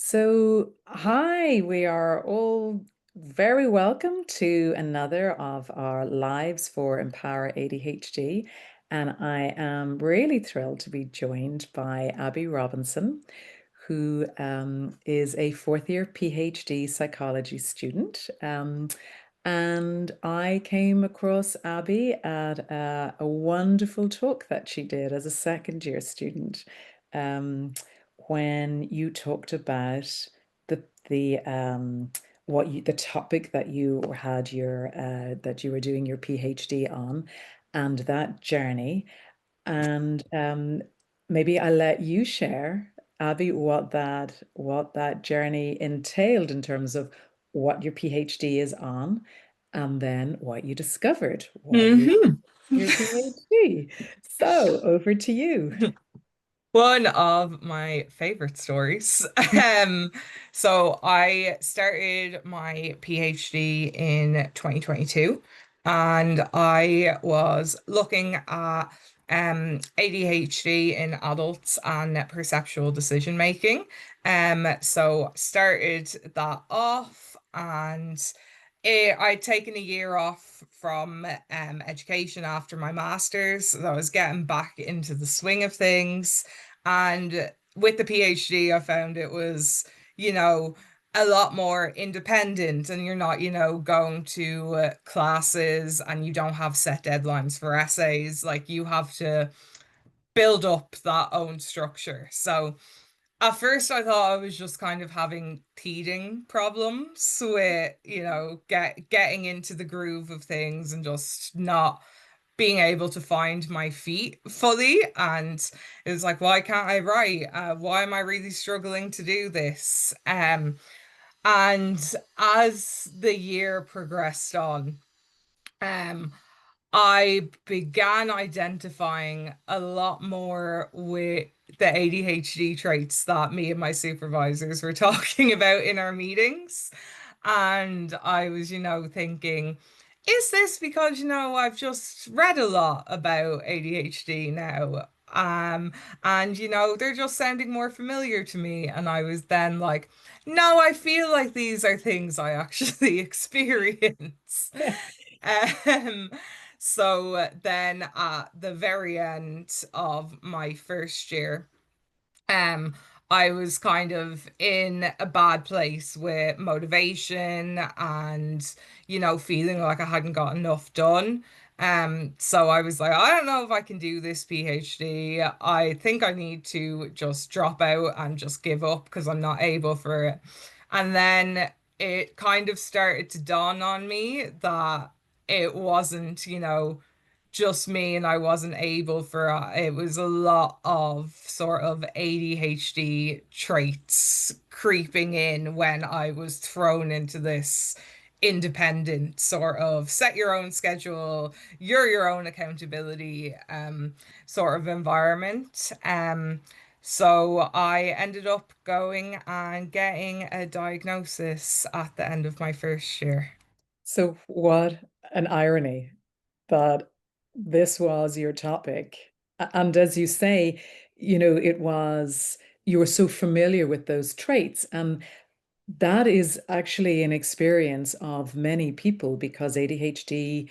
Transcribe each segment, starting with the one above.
Hi, we are all very welcome to another of our Lives for Empower ADHD. And I am really thrilled to be joined by Abbie Robinson, who is a fourth year PhD psychology student. And I came across Abbie at a wonderful talk that she did as a second year student. Um, when you talked about the the topic that you had your that you were doing your PhD on and that journey. And maybe I'll let you share, Abbie, what that journey entailed in terms of what your PhD is on, and then what you discovered while you were hmm doing your PhD. So over to you. One of my favorite stories. So I started my PhD in 2022, and I was looking at ADHD in adults and perceptual decision making. So started that off, and I'd taken a year off from education after my master's. So I was getting back into the swing of things. And with the PhD, I found it was, you know, a lot more independent, and you're not, going to classes, and you don't have set deadlines for essays. Like, you have to build up that own structure. So at first, I thought I was just kind of having teething problems with, getting into the groove of things and just not being able to find my feet fully. And it was like, why can't I write? Why am I really struggling to do this? And as the year progressed on, um, I began identifying a lot more with the ADHD traits that me and my supervisors were talking about in our meetings. And I was, thinking, is this because, I've just read a lot about ADHD now? And they're just sounding more familiar to me. And I was then like, no, I feel like these are things I actually experience. Um, so then at the very end of my first year, um, I was kind of in a bad place with motivation and, feeling like I hadn't got enough done. So I was like, I don't know if I can do this PhD. I think I need to just drop out and just give up because I'm not able for it. And then it kind of started to dawn on me that it wasn't, just me and I wasn't able for it was a lot of sort of ADHD traits creeping in when I was thrown into this independent sort of set your own schedule, you're your own accountability sort of environment. So I ended up going and getting a diagnosis at the end of my first year. So what an irony that this was your topic. And as you say, you were so familiar with those traits. And that is actually an experience of many people because ADHD,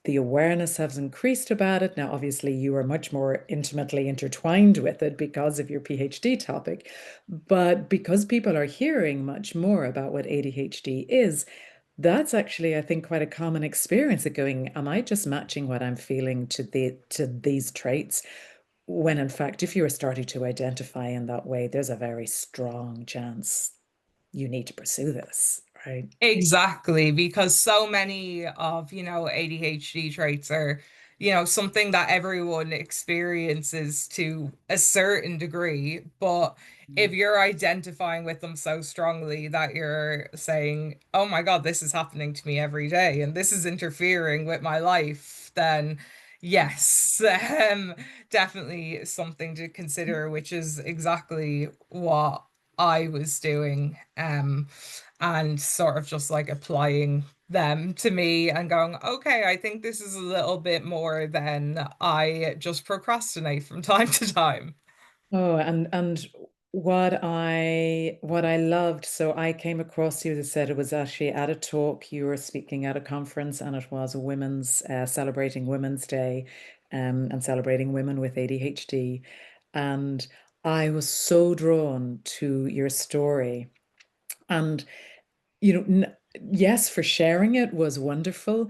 the awareness has increased about it. Now, obviously, you are much more intimately intertwined with it because of your PhD topic. But because people are hearing much more about what ADHD is, that's actually, I think, quite a common experience of going, am I just matching what I'm feeling to these traits? When in fact, if you are starting to identify in that way, there's a very strong chance you need to pursue this, right? Exactly, because so many of, ADHD traits are, something that everyone experiences to a certain degree. But if Mm. you're identifying with them so strongly that you're saying, oh my God, this is happening to me every day and this is interfering with my life, then yes, definitely something to consider, which is exactly what I was doing. And sort of just like applying them to me and going, okay, I think this is a little bit more than I just procrastinate from time to time. Oh, and What I loved, so I came across you, as I said, it was actually at a talk. You were speaking at a conference, and it was a women's celebrating Women's Day, and celebrating women with ADHD. And I was so drawn to your story. And yes, for sharing it was wonderful,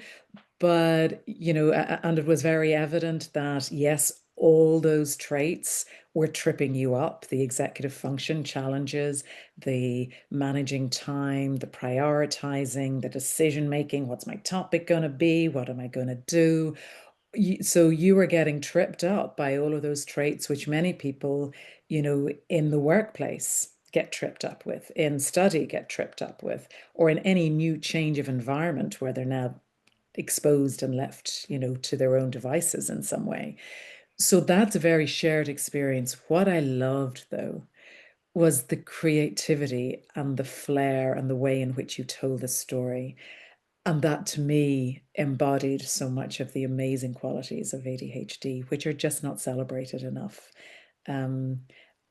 but, and it was very evident that, yes, all those traits were tripping you up, the executive function challenges, the managing time, the prioritizing, the decision making. What's my topic going to be? What am I going to do? So you were getting tripped up by all of those traits, which many people, in the workplace get tripped up with, in study get tripped up with, or in any new change of environment where they're now exposed and left, to their own devices in some way. So that's a very shared experience. What I loved, though, was the creativity and the flair and the way in which you told the story. And that to me embodied so much of the amazing qualities of ADHD, which are just not celebrated enough. Um,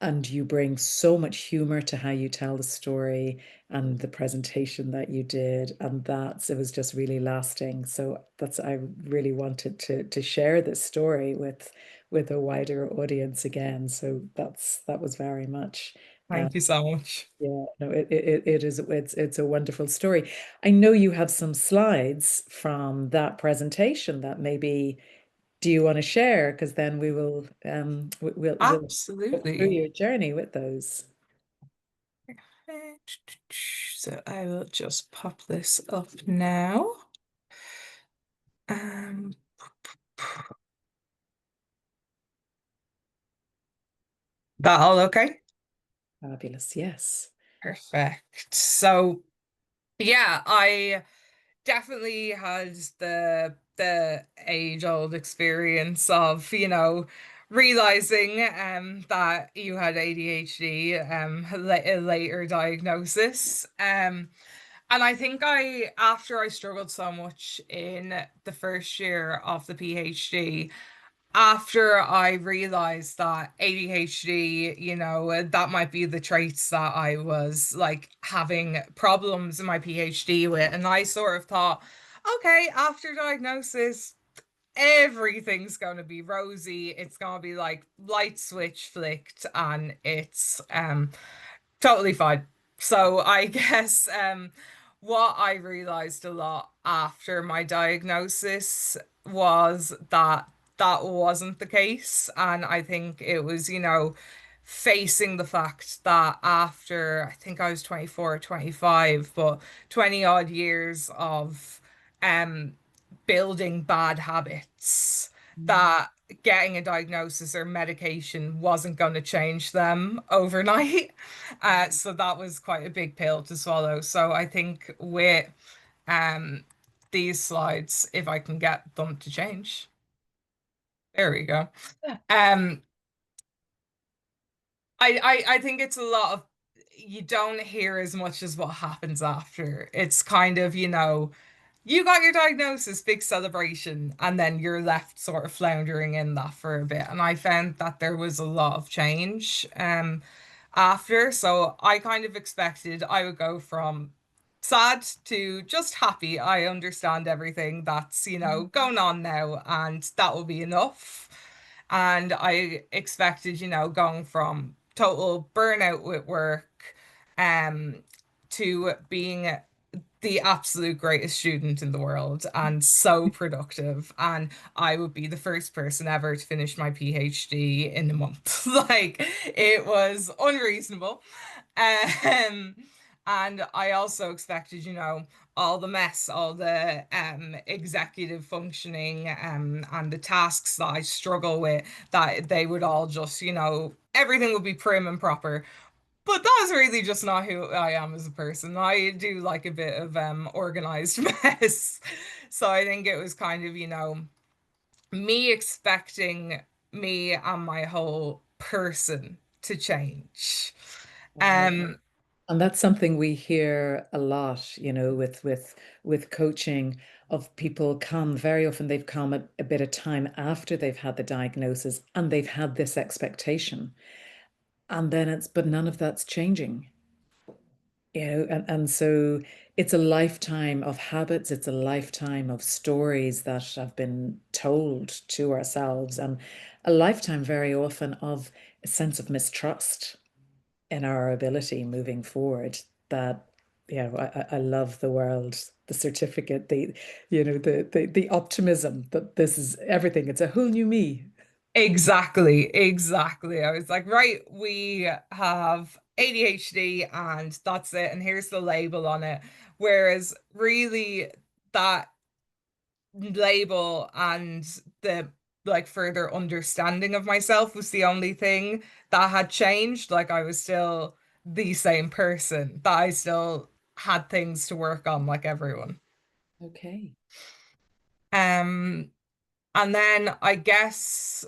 and you bring so much humor to how you tell the story and the presentation that you did. And it was just really lasting. So I really wanted to share this story with a wider audience again. So that was very much. Thank you so much. Yeah, no, it's a wonderful story. I know you have some slides from that presentation that maybe do you want to share? Because then we will we'll go through Absolutely. your journey with those. So I will just pop this up now. Um, that all okay? Fabulous. Yes. Perfect. So yeah, I definitely had the age-old experience of, realizing that you had ADHD, a later diagnosis. And I think after I struggled so much in the first year of the PhD, after I realized that ADHD, that might be the traits that I was like having problems in my PhD with. And I sort of thought, okay, after diagnosis, everything's going to be rosy. It's going to be like light switch flicked and it's totally fine. So I guess what I realized a lot after my diagnosis was that that wasn't the case. And I think it was, facing the fact that after I think I was 24 or 25, but 20 odd years of um building bad habits, that getting a diagnosis or medication wasn't going to change them overnight. So that was quite a big pill to swallow. So I think with um these slides, if I can get them to change, there we go. Um, I think it's a lot of you don't hear as much as what happens after. It's kind of, you got your diagnosis, big celebration, and then you're left sort of floundering in that for a bit. And I found that there was a lot of change after. So I kind of expected I would go from sad to just happy. I understand everything that's, going on now, and that will be enough. And I expected, going from total burnout with work to being the absolute greatest student in the world and so productive. And I would be the first person ever to finish my PhD in a month. Like it was unreasonable. Um, and I also expected, all the mess, all the executive functioning and the tasks that I struggle with, that they would all just, everything would be prim and proper. But that's really just not who I am as a person. I do like a bit of organized mess. So I think it was kind of, me expecting me and my whole person to change. Wow. Um, And that's something we hear a lot, with coaching of people come very often they've come a bit of time after they've had the diagnosis and they've had this expectation. And then but none of that's changing, and so it's a lifetime of habits, it's a lifetime of stories that have been told to ourselves, and a lifetime very often of a sense of mistrust in our ability moving forward. That, I love the world, the certificate, the optimism that this is everything. It's a whole new me. Exactly, exactly. I was like, right, we have ADHD and that's it, and here's the label on it. Whereas really that label and the like further understanding of myself was the only thing that had changed. Like I was still the same person, that I still had things to work on like everyone. Okay. Um, and then I guess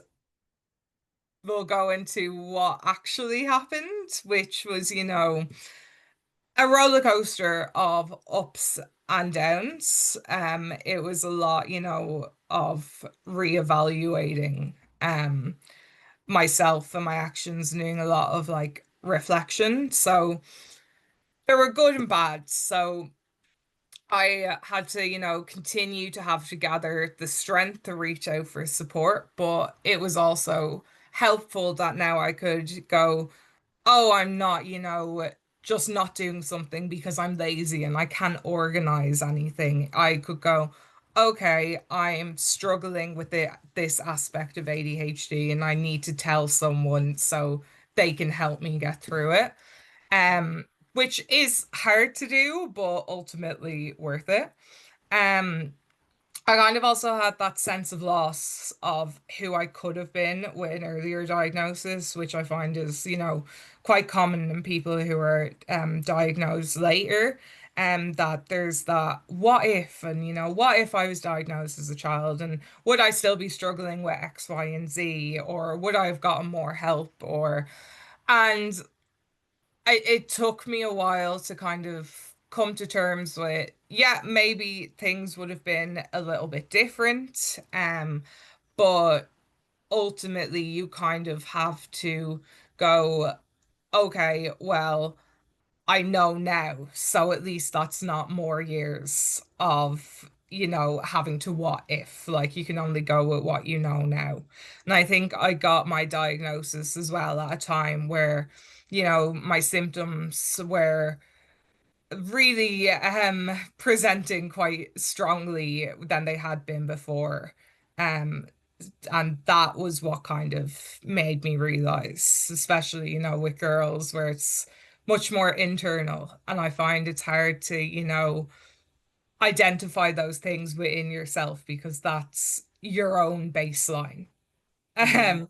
we'll go into what actually happened, which was, a roller coaster of ups and downs. It was a lot, of reevaluating myself and my actions and doing a lot of like reflection. So there were good and bad. So I had to, continue to have to gather the strength to reach out for support, but it was also helpful that now I could go, oh, I'm not, just not doing something because I'm lazy and I can't organize anything. I could go, okay, I'm struggling with this aspect of ADHD and I need to tell someone so they can help me get through it. Which is hard to do, but ultimately worth it. Um, I kind of also had that sense of loss of who I could have been with an earlier diagnosis, which I find is, quite common in people who are diagnosed later. That there's that what if, and what if I was diagnosed as a child, and would I still be struggling with X, Y, and Z, or would I have gotten more help, and it took me a while to kind of come to terms with, yeah, maybe things would have been a little bit different. But ultimately you kind of have to go, okay, well, I know now, so at least that's not more years of, having to what if. Like you can only go with what you know now. And I think I got my diagnosis as well at a time where, my symptoms were really presenting quite strongly than they had been before. Um and that was what kind of made me realize, especially, with girls where it's much more internal. And I find it's hard to, identify those things within yourself because that's your own baseline. Yeah. Um,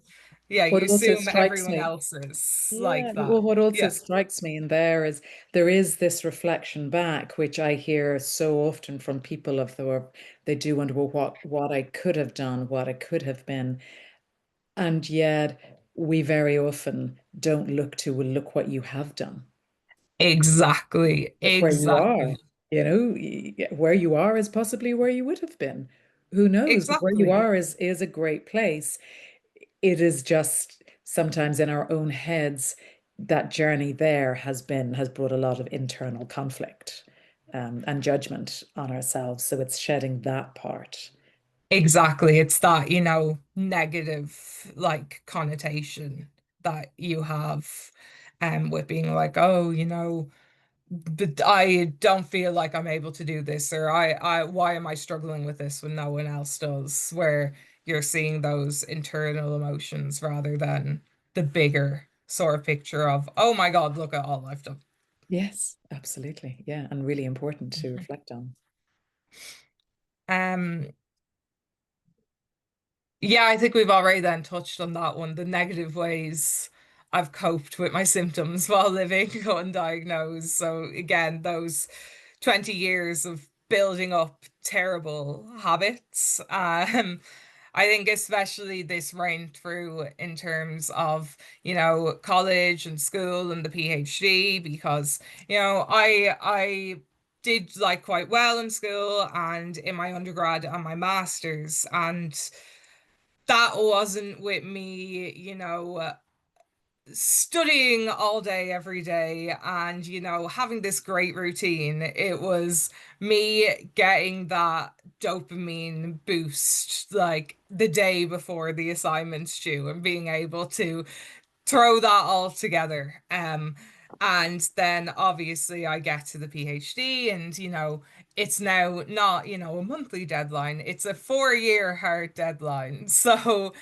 yeah, you What also assume strikes everyone me, else is yeah, like that. well, what also Yeah, strikes me in there is there is this reflection back, which I hear so often from people of the work. They do wonder, well, what I could have done, what I could have been. And yet we very often don't look to, well, look what you have done. exactly. Look where you are. Exactly. Where you are is possibly where you would have been. Who knows? But where you Exactly. are is a great place. It is just sometimes in our own heads that journey there has brought a lot of internal conflict, and judgment on ourselves. So it's shedding that part. Exactly. It's that, negative like connotation that you have with being like, oh, but I don't feel like I'm able to do this, or I why am I struggling with this when no one else does? Where you're seeing those internal emotions rather than the bigger sort of picture of, oh my God, look at all I've done. Yes, absolutely. Yeah, and really important to Mhm. reflect on. Um, Yeah, I think we've already then touched on that one, the negative ways I've coped with my symptoms while living undiagnosed. So again, those 20 years of building up terrible habits. I think especially this reigned through in terms of, college and school and the PhD because, I did like quite well in school and in my undergrad and my master's, and that wasn't with me, studying all day every day and having this great routine. It was me getting that dopamine boost like the day before the assignment's due and being able to throw that all together. And then obviously I get to the PhD and it's now not a monthly deadline, it's a 4 year hard deadline. So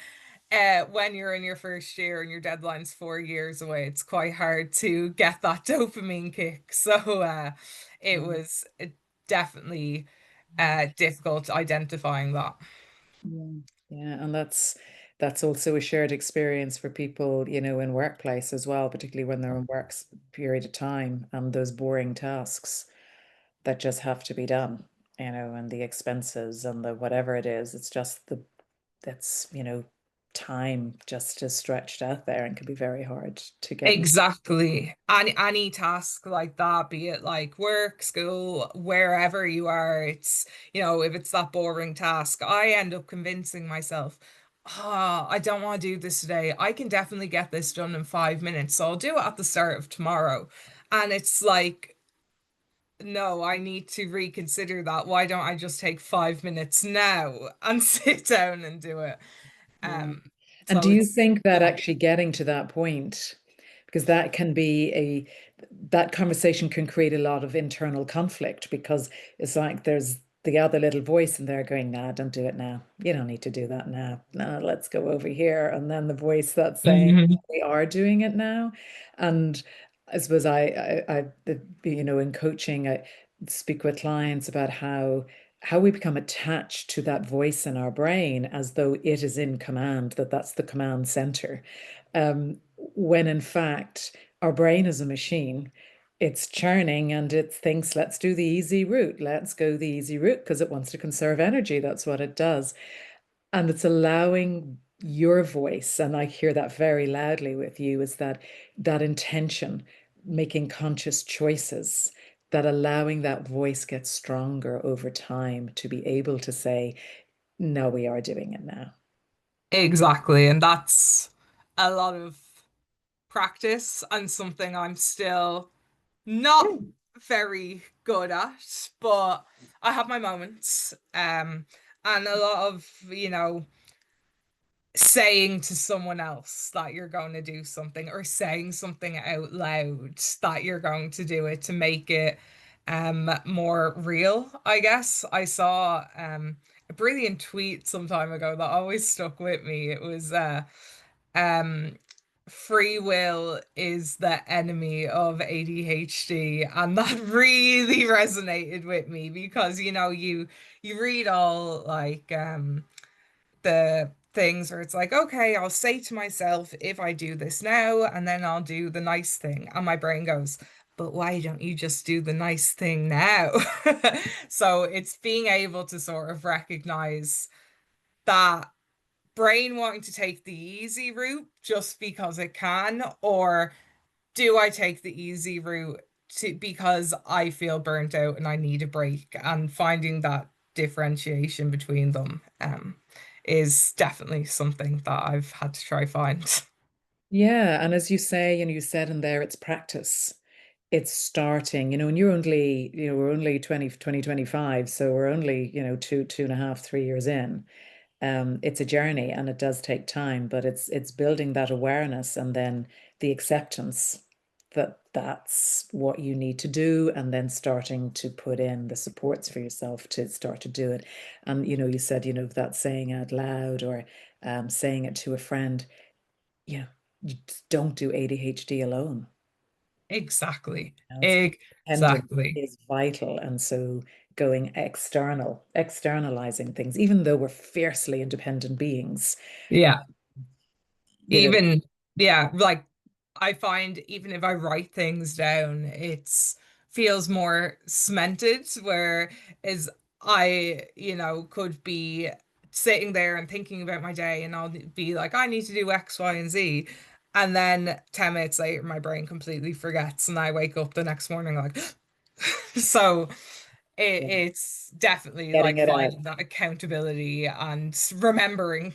when you're in your first year and your deadline's 4 years away, it's quite hard to get that dopamine kick. So it Yeah. was definitely difficult identifying that. Yeah, yeah, and that's also a shared experience for people, in workplace as well, particularly when they're in period of time and those boring tasks that just have to be done, and the expenses and the whatever it is. It's just that's, time just is stretched out there and can be very hard to get. Exactly. Any task like that, be it like work, school, wherever you are, it's, if it's that boring task, I end up convincing myself, I don't want to do this today. I can definitely get this done in 5 minutes, so I'll do it at the start of tomorrow. And it's like, no, I need to reconsider that. Why don't I just take 5 minutes now and sit down and do it? Yeah. Um, And so do you it's, think that yeah. actually getting to that point, because that conversation can create a lot of internal conflict because it's like there's the other little voice in there going, nah, don't do it now. You don't need to do that now. No, let's go over here. And then the voice that's saying, Mhm. we are doing it now. And I suppose in coaching, I speak with clients about how we become attached to that voice in our brain as though it is in command, that's the command center. When in fact, our brain is a machine. It's churning and it thinks, let's do the easy route. Let's go the easy route because it wants to conserve energy. That's what it does. And it's allowing your voice, and I hear that very loudly with you, is that intention, making conscious choices, that allowing that voice get stronger over time to be able to say, no, we are doing it now. Exactly. And that's a lot of practice and something I'm still not very good at, but I have my moments. And a lot of, saying to someone else that you're going to do something or saying something out loud that you're going to do it to make it more real, I guess. I saw a brilliant tweet some time ago that always stuck with me. It was um free will is the enemy of ADHD, and that really resonated with me because you read all like the things where it's like, okay, I'll say to myself, if I do this now, and then I'll do the nice thing. And my brain goes, but why don't you just do the nice thing now? So it's being able to sort of recognize that brain wanting to take the easy route just because it can, or do I take the easy route because I feel burnt out and I need a break? And finding that differentiation between them is definitely something that I've had to try find. Yeah, and as you say, and you said in there, it's practice. It's starting, and we're only 2025, so we're only, two and a half, 3 years in. It's a journey and it does take time, but it's building that awareness and then the acceptance that that's what you need to do, and then starting to put in the supports for yourself to start to do it. And you said, that saying out loud or saying it to a friend, you know, you just don't do ADHD alone. Exactly. It's independence Exactly. is vital. And so going externalizing things, even though we're fiercely independent beings, Yeah. you know, Even, yeah, like I find even if I write things down, it's feels more cemented, where is I, could be sitting there and thinking about my day and I'll be like, I need to do X, Y, and Z. And then 10 minutes later, my brain completely forgets and I wake up the next morning like, so yeah, it's definitely getting like it out. finding that accountability and remembering.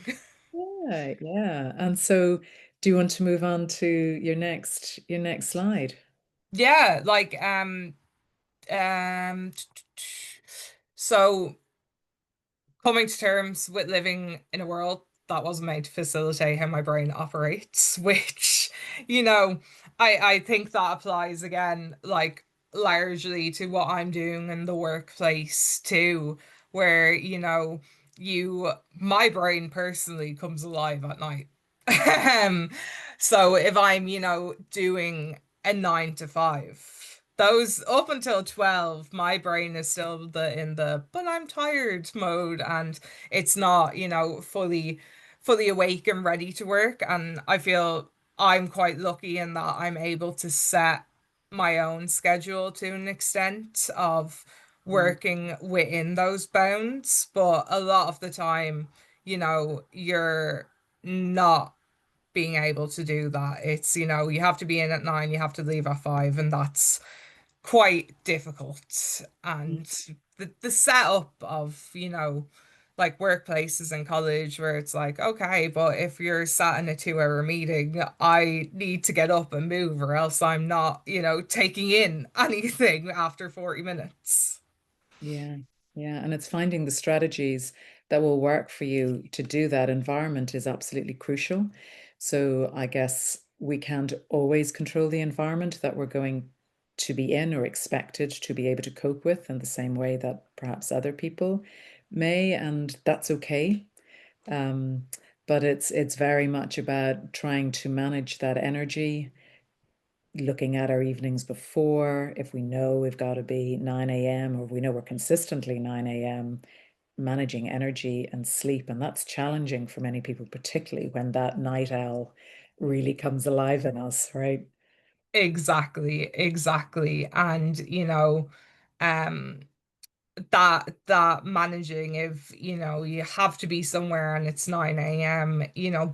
Yeah, yeah. And so Do you want to move on to your next slide? Yeah, so coming to terms with living in a world that wasn't made to facilitate how my brain operates, which, you know, I think that applies again, like largely to what I'm doing in the workplace too, where, my brain personally comes alive at night. Um, so if I'm, doing a 9 to 5, those up until 12, my brain is still in the but I'm tired mode, and it's not, fully awake and ready to work. And I feel I'm quite lucky in that I'm able to set my own schedule to an extent of Mm, working within those bounds. But a lot of the time, you're not being able to do that. It's, you have to be in at 9, you have to leave at 5, and that's quite difficult. mm. And the setup of, like workplaces and college where it's like, okay, but if you're sat in a 2 hour meeting, I need to get up and move, or else I'm not, taking in anything after 40 minutes. Yeah, yeah. And it's finding the strategies that will work for you to do that. Environment is absolutely crucial. So I guess we can't always control the environment that we're going to be in or expected to be able to cope with in the same way that perhaps other people may, and that's okay. Um, but it's very much about trying to manage that energy, looking at our evenings before, if we know we've got to be 9 a.m. or we know we're consistently 9 a.m., managing energy and sleep. And that's challenging for many people, particularly when that night owl really comes alive in us, right? Exactly, exactly. And, um, that managing, if you have to be somewhere and it's 9 a.m.,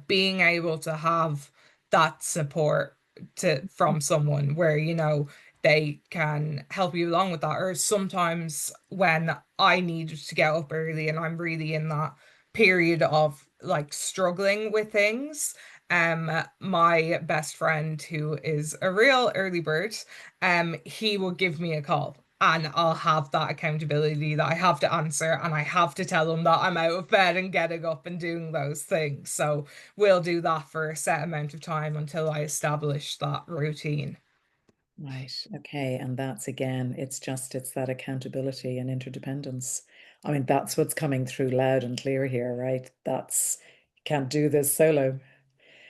being able to have that support from someone where they can help you along with that. Or sometimes when I need to get up early and I'm really in that period of like struggling with things, my best friend, who is a real early bird, he will give me a call, and I'll have that accountability that I have to answer, and I have to tell him that I'm out of bed and getting up and doing those things. So we'll do that for a set amount of time until I establish that routine. Right. Okay. And that's again, it's that accountability and interdependence. I mean, that's what's coming through loud and clear here, right? Can't do this solo.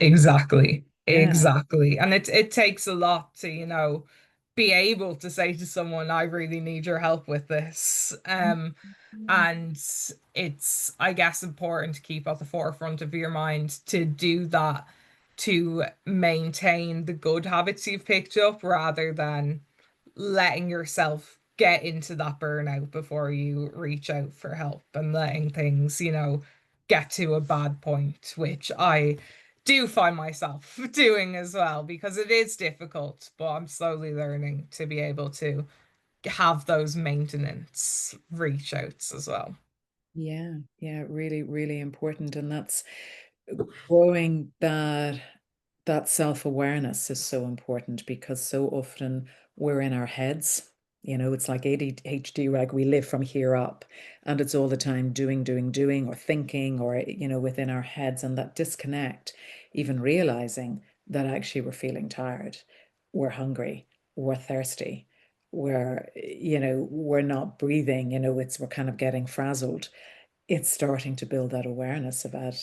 Exactly. Yeah. Exactly. And it takes a lot to, be able to say to someone, I really need your help with this. And it's, I guess, important to keep at the forefront of your mind to do that, to maintain the good habits you've picked up rather than letting yourself get into that burnout before you reach out for help, and letting things, get to a bad point, which I do find myself doing as well, because it is difficult, but I'm slowly learning to be able to have those maintenance reach outs as well. Yeah. Yeah. Really, really important. And that's growing that self-awareness is so important because so often we're in our heads. It's like ADHD, like we live from here up and it's all the time doing, doing, doing, or thinking, or, within our heads, and that disconnect, even realizing that actually we're feeling tired, we're hungry, we're thirsty, we're not breathing, we're kind of getting frazzled. It's starting to build that awareness about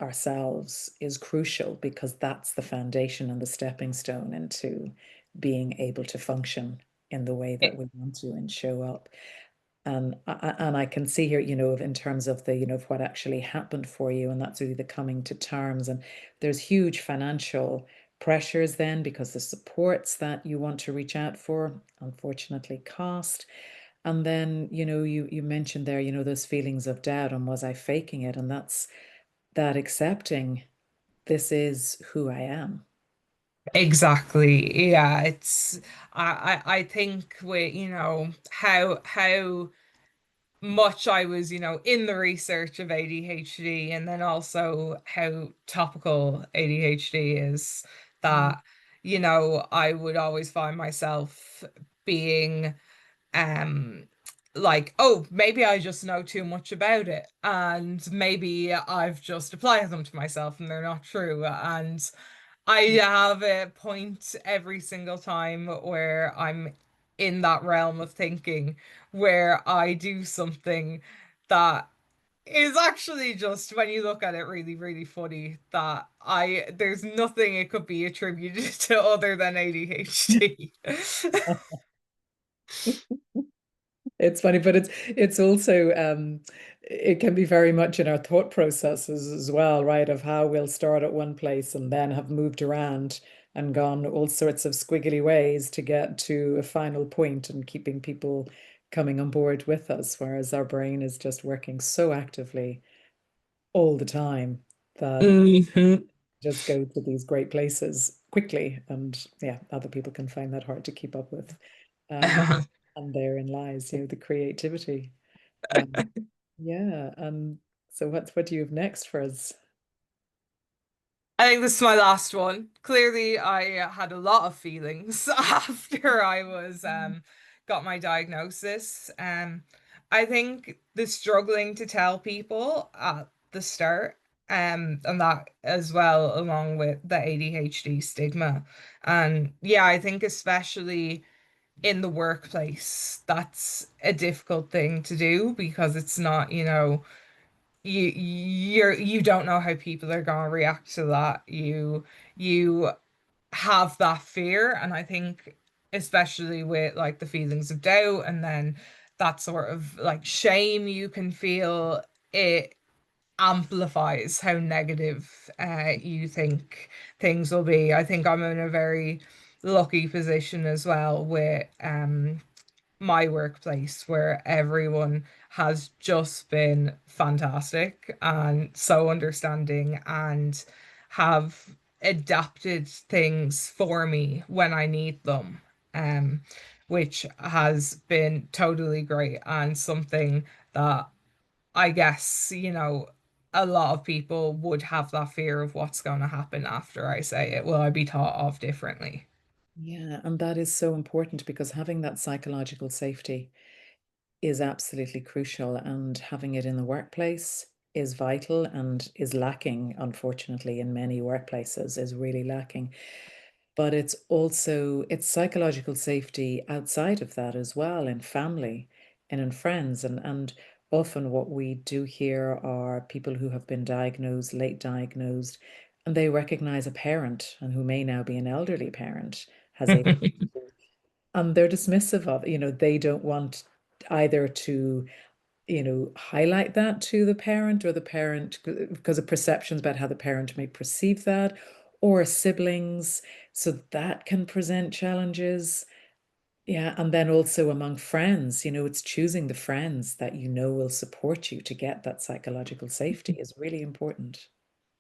ourselves is crucial because that's the foundation and the stepping stone into being able to function in the way that we want to and show up. And I can see here, in terms of of what actually happened for you, and that's really the coming to terms. And there's huge financial pressures then because the supports that you want to reach out for, unfortunately, cost. And then, you mentioned there, those feelings of doubt and was I faking it? And that's that accepting this is who I am. Exactly. Yeah, it's I think with, how much I was, in the research of ADHD, and then also how topical ADHD is, Mm. that, I would always find myself being um like, oh, maybe I just know too much about it, and maybe I've just applied them to myself and they're not true. And I have a point every single time where I'm in that realm of thinking where I do something that is actually just, when you look at it, really, really funny, that there's nothing it could be attributed to other than ADHD. It's funny, but it's also it can be very much in our thought processes as well, right? Of how we'll start at one place and then have moved around and gone all sorts of squiggly ways to get to a final point and keeping people coming on board with us, whereas our brain is just working so actively all the time that Mhm. just go to these great places quickly. And yeah, other people can find that hard to keep up with. Um, and therein lies, the creativity. Um, yeah. So what do you have next for us? I think this is my last one. Clearly, I had a lot of feelings after I was got my diagnosis. I think the struggling to tell people at the start, and that as well, along with the ADHD stigma. And yeah, I think especially in the workplace, that's a difficult thing to do because it's not, you don't know how people are going to react to that. You have that fear, and I think especially with like the feelings of doubt and then that sort of like shame you can feel, it amplifies how negative you think things will be. I think I'm in a very lucky position as well with my workplace, where everyone has just been fantastic and so understanding and have adapted things for me when I need them, um, which has been totally great and something that I guess, a lot of people would have that fear of what's going to happen after I say it. Will I be thought of differently? Yeah, and that is so important because having that psychological safety is absolutely crucial, and having it in the workplace is vital and is lacking, unfortunately, in many workplaces, is really lacking. But it's psychological safety outside of that as well, in family and in friends. And often what we do hear are people who have been diagnosed, late diagnosed, and they recognize a parent and who may now be an elderly parent has ADHD, and they're dismissive of, they don't want either to, highlight that to the parent, or the parent, because of perceptions about how the parent may perceive that, or siblings. So that can present challenges. Yeah. And then also among friends, it's choosing the friends that will support you to get that psychological safety is really important.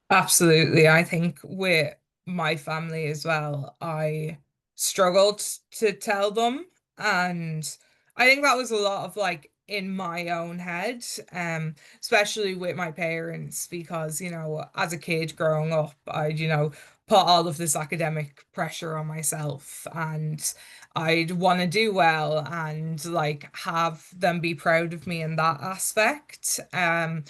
Absolutely. I think with my family as well, I struggled to tell them. And I think that was a lot of like in my own head, especially with my parents, because, as a kid growing up, I'd, put all of this academic pressure on myself, and I'd want to do well and like have them be proud of me in that aspect. And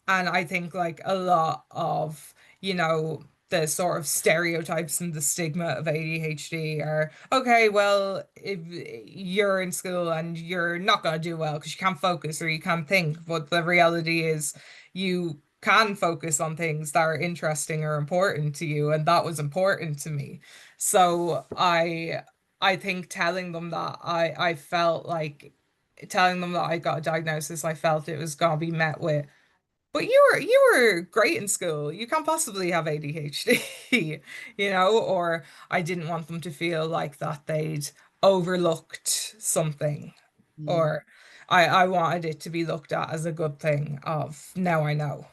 I think like a lot of, the sort of stereotypes and the stigma of ADHD are, okay, well, if you're in school and you're not going to do well because you can't focus or you can't think. But the reality is you can focus on things that are interesting or important to you, and that was important to me. So I think telling them that I felt like telling them that I got a diagnosis, I felt it was going to be met with, but you were great in school. You can't possibly have ADHD, or I didn't want them to feel like that they'd overlooked something, Mm. or I wanted it to be looked at as a good thing of now I know.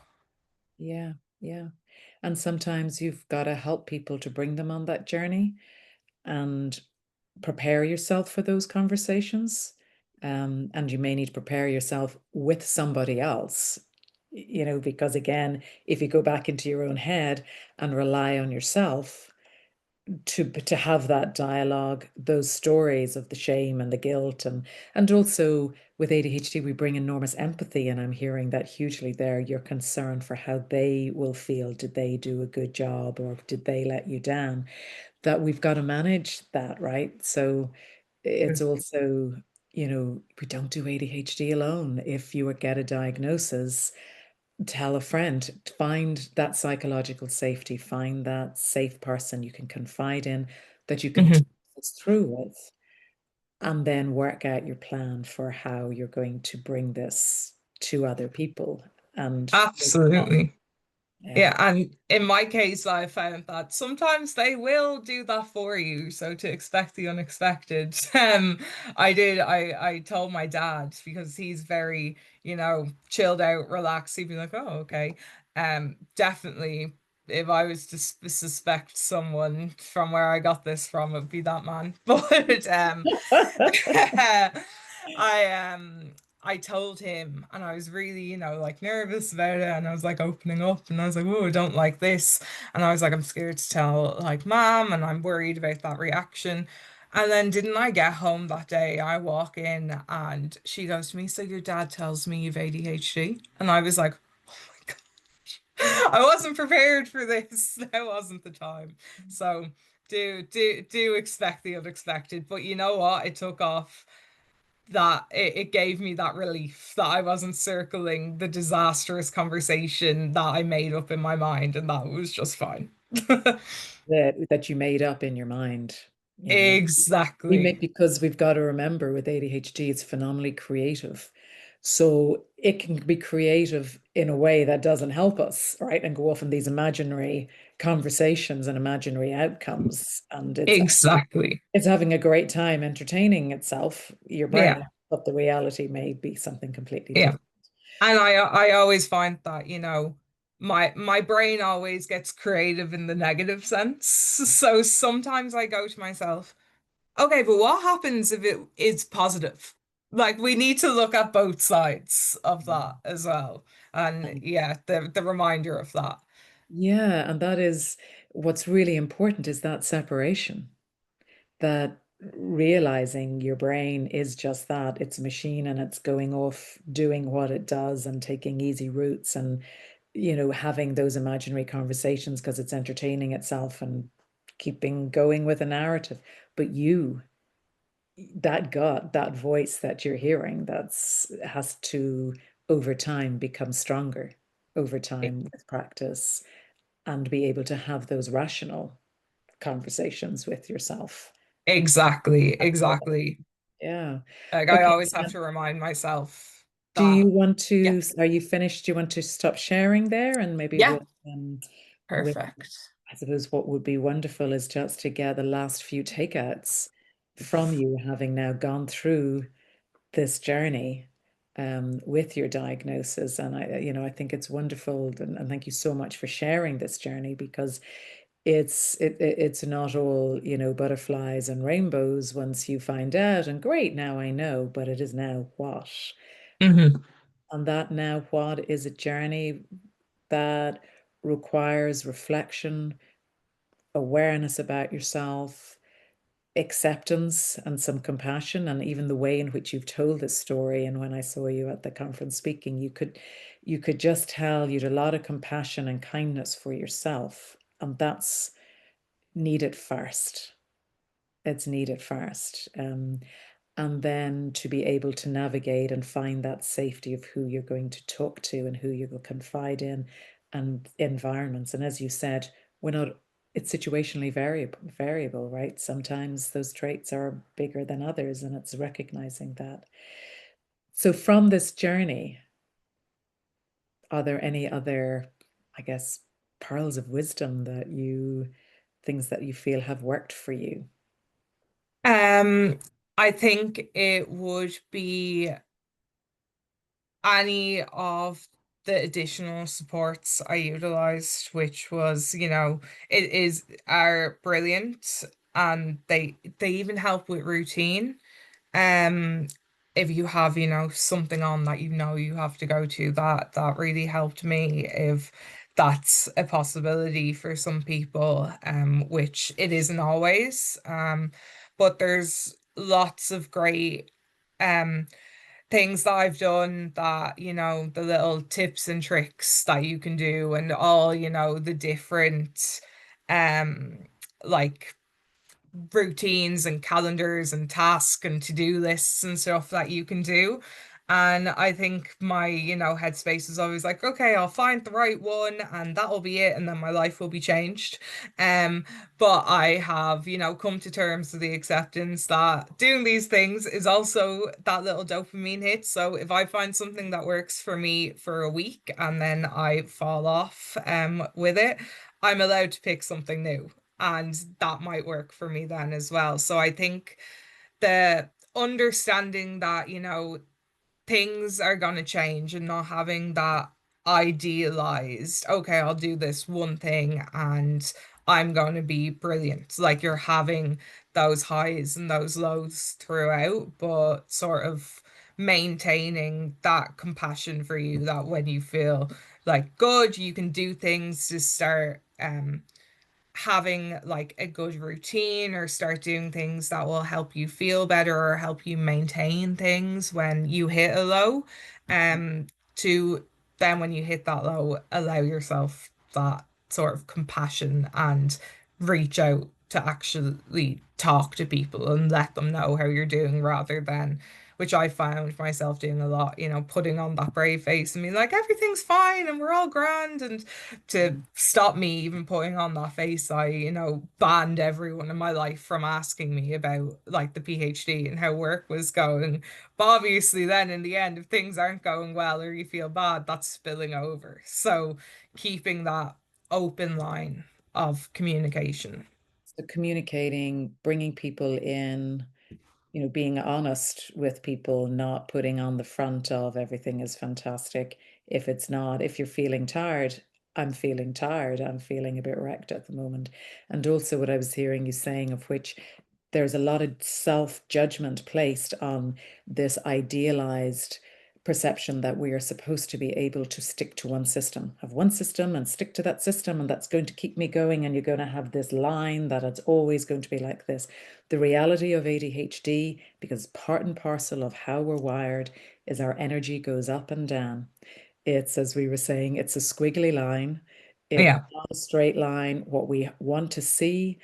Yeah. Yeah. And sometimes you've got to help people to bring them on that journey and prepare yourself for those conversations. And you may need to prepare yourself with somebody else, because again, if you go back into your own head and rely on yourself to have that dialogue, those stories of the shame and the guilt, and also with ADHD, we bring enormous empathy, and I'm hearing that hugely there. You're concerned for how they will feel. Did they do a good job, or did they let you down? That we've got to manage that, right? So it's also, we don't do ADHD alone. If you get a diagnosis, tell a friend, find that psychological safety, find that safe person you can confide in, that you can talk Mhm. this through with, and then work out your plan for how you're going to bring this to other people. And Absolutely. yeah. Yeah, and in my case, I found that sometimes they will do that for you. So to expect the unexpected, I told my dad because he's very, chilled out, relaxed. He'd be like, "Oh, okay." Definitely, if I was to suspect someone from where I got this from, it'd be that man. But I told him and I was really, like nervous about it and I was like opening up and I was like, oh, I don't like this. And I was like, I'm scared to tell like mom and I'm worried about that reaction. And then didn't I get home that day? I walk in and she goes to me, so your dad tells me you've ADHD. And I was like, oh my God, I wasn't prepared for this. That wasn't the time. So do expect the unexpected. But you know what? It took off that it gave me that relief that I wasn't circling the disastrous conversation that I made up in my mind, and that was just fine. That you made up in your mind, you know. We Exactly. make because we've got to remember with ADHD, it's phenomenally creative. So it can be creative in a way that doesn't help us, right? And go off in these imaginary conversations and imaginary outcomes. And Exactly. it's having a great time entertaining itself, your Yeah. brain, but the reality may be something completely Yeah. different. And I always find that, my brain always gets creative in the negative sense. So sometimes I go to myself, okay, but what happens if it is positive? Like we need to look at both sides of that as well. And And yeah, the reminder of that. yeah, and that is what's really important is that separation, that realizing your brain is just that. It's a machine and it's going off doing what it does and taking easy routes and, having those imaginary conversations because it's entertaining itself and keeping going with a narrative. But that gut, that voice that you're hearing, that's has to over time become stronger over E- time with practice and be able to have those rational conversations with yourself. Exactly, exactly. Yeah. Like I Okay. always have to remind myself Do you that, want yeah, to, are you finished? Do you want to stop sharing there? And maybe yeah, with, perfect. I suppose what would be wonderful is just to get the last few takeouts from you, having now gone through this journey with your diagnosis. And I think it's wonderful, and thank you so much for sharing this journey because it's not all, butterflies and rainbows once you find out. And great, now I know, but it is now what? Hmm. And that now what is a journey that requires reflection, awareness about yourself, acceptance and some compassion, and even the way in which you've told this story. And when I saw you at the conference speaking, you could just tell you'd a lot of compassion and kindness for yourself, and that's needed first. It's needed first. And then to be able to navigate and find that safety of who you're going to talk to and who you will confide in and environments. And as you said, we're not, it's situationally variable, right? Sometimes those traits are bigger than others, and it's recognizing that. So from this journey, are there any other, I guess, pearls of wisdom things that you feel have worked for you? Um, I think it would be any of the additional supports I utilized, which was, it is are brilliant and they even help with routine. Um, if you have, something on that you have to go to, that really helped me if that's a possibility for some people, which it isn't always. But there's lots of great um things that I've done that, the little tips and tricks that you can do and all, the different um like routines and calendars and tasks and to-do lists and stuff that you can do. And I think my, headspace is always like, okay, I'll find the right one and that'll be it, and then my life will be changed. Um, but I have, come to terms with the acceptance that doing these things is also that little dopamine hit. So if I find something that works for me for a week and then I fall off with it, I'm allowed to pick something new, and that might work for me then as well. So I think the understanding that, things are going to change and not having that idealized, okay, I'll do this one thing and I'm going to be brilliant. Like you're having those highs and those lows throughout, but sort of maintaining that compassion for you, that when you feel like good, you can do things to start having like a good routine or start doing things that will help you feel better or help you maintain things when you hit a low. To then when you hit that low, allow yourself that sort of compassion and reach out to actually talk to people and let them know how you're doing rather than, which I found myself doing a lot, putting on that brave face and being like, everything's fine and we're all grand. And to stop me even putting on that face, I, banned everyone in my life from asking me about like the PhD and how work was going. But obviously, then in the end, if things aren't going well or you feel bad, that's spilling over. So keeping that open line of communication. So communicating, bringing people in, being honest with people, not putting on the front of everything is fantastic. If it's not, if you're feeling tired, I'm feeling tired. I'm feeling a bit wrecked at the moment. And also, what I was hearing you saying, of which there's a lot of self-judgment placed on this idealized perception that we are supposed to be able to stick to one system, have one system and stick to that system, and that's going to keep me going. And you're going to have this line that it's always going to be like this. The reality of ADHD, because part and parcel of how we're wired, is our energy goes up and down. It's, as we were saying, it's a squiggly line. It's Yeah. not a straight line. What we want to see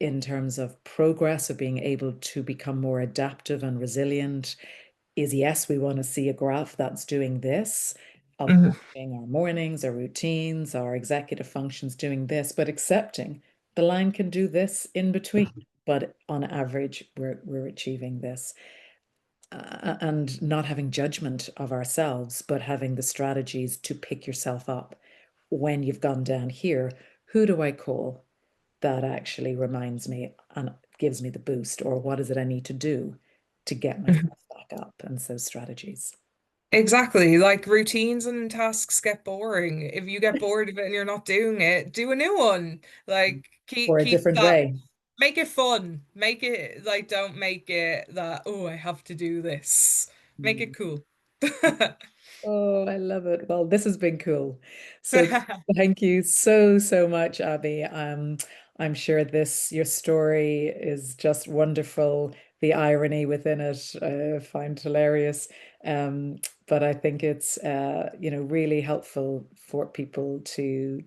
in terms of progress of being able to become more adaptive and resilient is, yes, we want to see a graph that's doing this, of Mhm. doing our mornings, our routines, our executive functions doing this, but accepting the line can do this in between. But on average, we're achieving this. And not having judgment of ourselves, but having the strategies to pick yourself up when you've gone down here. Who do I call that actually reminds me and gives me the boost? Or what is it I need to do to get Mhm. myself back up? And so strategies. Exactly. Like routines and tasks get boring. If you get bored of it and you're not doing it, do a new one. Like Or a keep different that, way. make it fun. Make it like, don't make it that, oh, I have to do this. Make it Mm. cool. Oh, I love it. Well, this has been cool. So thank you so, so much, Abby. I'm sure your story is just wonderful. The irony within it, I find hilarious. Um, but I think it's really helpful for people to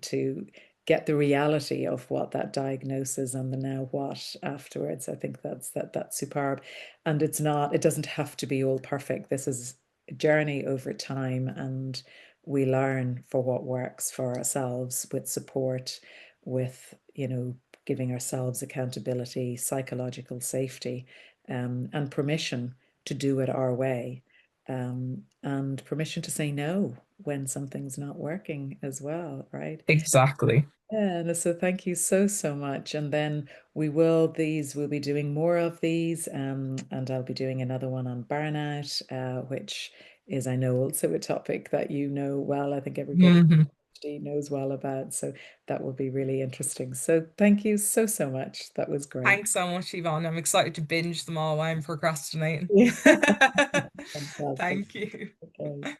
get the reality of what that diagnosis and the now what afterwards. I think that's superb. And it doesn't have to be all perfect. This is journey over time, and we learn for what works for ourselves with support, with giving ourselves accountability, psychological safety, and permission to do it our way, and permission to say no when something's not working as well, right? Exactly. Yeah, no, so thank you so, so much. And then we'll be doing more of these, and I'll be doing another one on burnout, which is, I know, also a topic that you know well. I think everybody Mhm. ADHD knows well about. So that will be really interesting. So thank you so, so much. That was great. Thanks so much, Yvonne. I'm excited to binge them all while I'm procrastinating. Yeah, fantastic. Thank you. Okay.